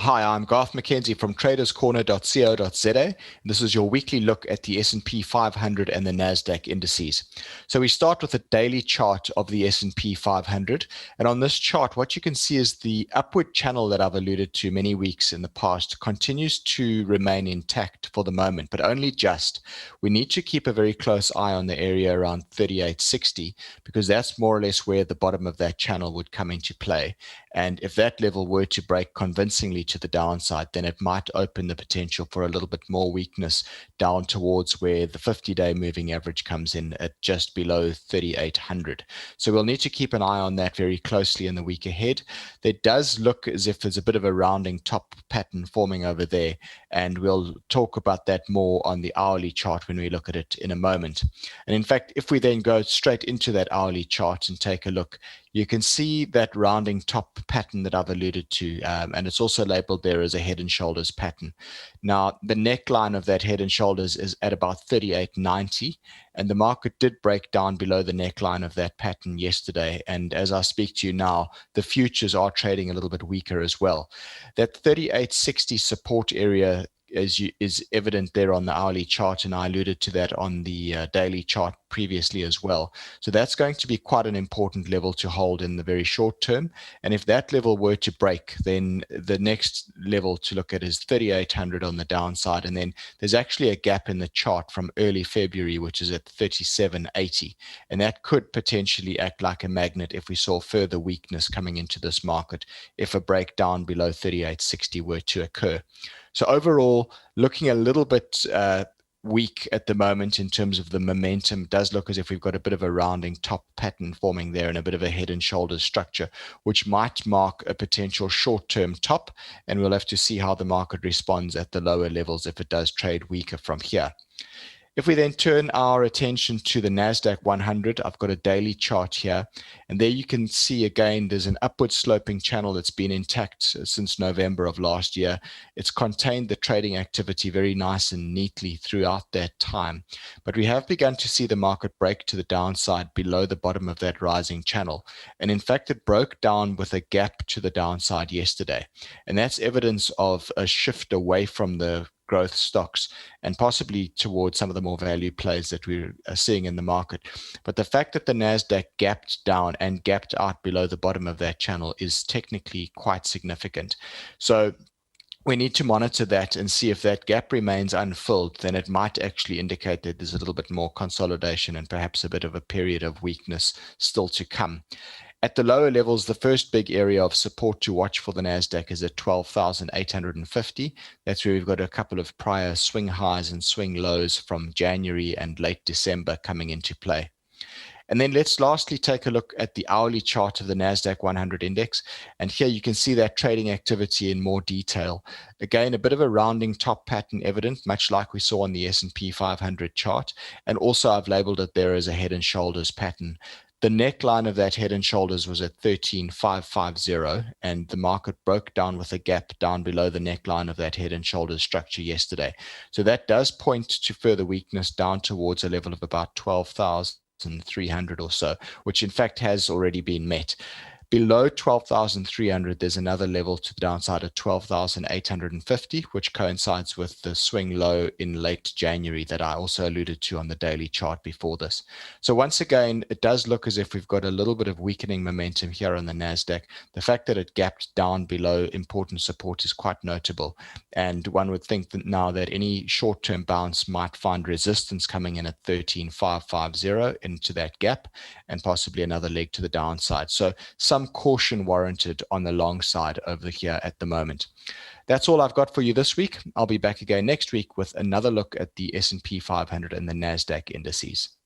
Hi, I'm Garth McKenzie from traderscorner.co.za. This is your weekly look at the S&P 500 and the NASDAQ indices. So we start with a daily chart of the S&P 500. And on this chart, what you can see is the upward channel that I've alluded to many weeks in the past continues to remain intact for the moment, but only just. We need to keep a very close eye on the area around 3860 because that's more or less where the bottom of that channel would come into play. And if that level were to break convincingly to the downside, then it might open the potential for a little bit more weakness down towards where the 50-day moving average comes in at just below 3,800. So we'll need to keep an eye on that very closely in the week ahead. There does look as if there's a bit of a rounding top pattern forming over there, and we'll talk about that more on the hourly chart when we look at it in a moment. And in fact, if we then go straight into that hourly chart and take a look, you can see that rounding top pattern that I've alluded to, and it's also labeled there as a head and shoulders pattern. Now, the neckline of that head and shoulders is at about 38.90, and the market did break down below the neckline of that pattern yesterday. And as I speak to you now, the futures are trading a little bit weaker as well. That 38.60 support area is evident there on the hourly chart, and I alluded to that on the daily chart previously as well. So that's going to be quite an important level to hold in the very short term. And if that level were to break, then the next level to look at is 3,800 on the downside. And then there's actually a gap in the chart from early February, which is at 37.80. And that could potentially act like a magnet if we saw further weakness coming into this market, if a breakdown below 38.60 were to occur. So overall, looking a little bit weak at the moment in terms of the momentum. It does look as if we've got a bit of a rounding top pattern forming there and a bit of a head and shoulders structure, which might mark a potential short-term top. And we'll have to see how the market responds at the lower levels if it does trade weaker from here. If we then turn our attention to the NASDAQ 100, I've got a daily chart here, and there you can see again there's an upward sloping channel that's been intact since November of last year. It's contained the trading activity very nice and neatly throughout that time, but we have begun to see the market break to the downside below the bottom of that rising channel, and in fact it broke down with a gap to the downside yesterday, and that's evidence of a shift away from the growth stocks and possibly towards some of the more value plays that we are seeing in the market. But the fact that the NASDAQ gapped down and gapped out below the bottom of that channel is technically quite significant. So we need to monitor that and see if that gap remains unfilled, then it might actually indicate that there's a little bit more consolidation and perhaps a bit of a period of weakness still to come. At the lower levels, the first big area of support to watch for the NASDAQ is at 12,850. That's where we've got a couple of prior swing highs and swing lows from January and late December coming into play. And then let's lastly take a look at the hourly chart of the NASDAQ 100 index. And here you can see that trading activity in more detail. Again, a bit of a rounding top pattern evident, much like we saw on the S&P 500 chart. And also I've labeled it there as a head and shoulders pattern. The neckline of that head and shoulders was at 13,550, and the market broke down with a gap down below the neckline of that head and shoulders structure yesterday. So that does point to further weakness down towards a level of about 12,300 or so, which in fact has already been met. Below 12,300, there's another level to the downside of 12,850, which coincides with the swing low in late January that I also alluded to on the daily chart before this. So once again, it does look as if we've got a little bit of weakening momentum here on the NASDAQ. The fact that it gapped down below important support is quite notable. And one would think that now that any short-term bounce might find resistance coming in at 13,550 into that gap and possibly another leg to the downside. So some caution warranted on the long side over here at the moment. That's all I've got for you this week. I'll be back again next week with another look at the S&P 500 and the NASDAQ indices.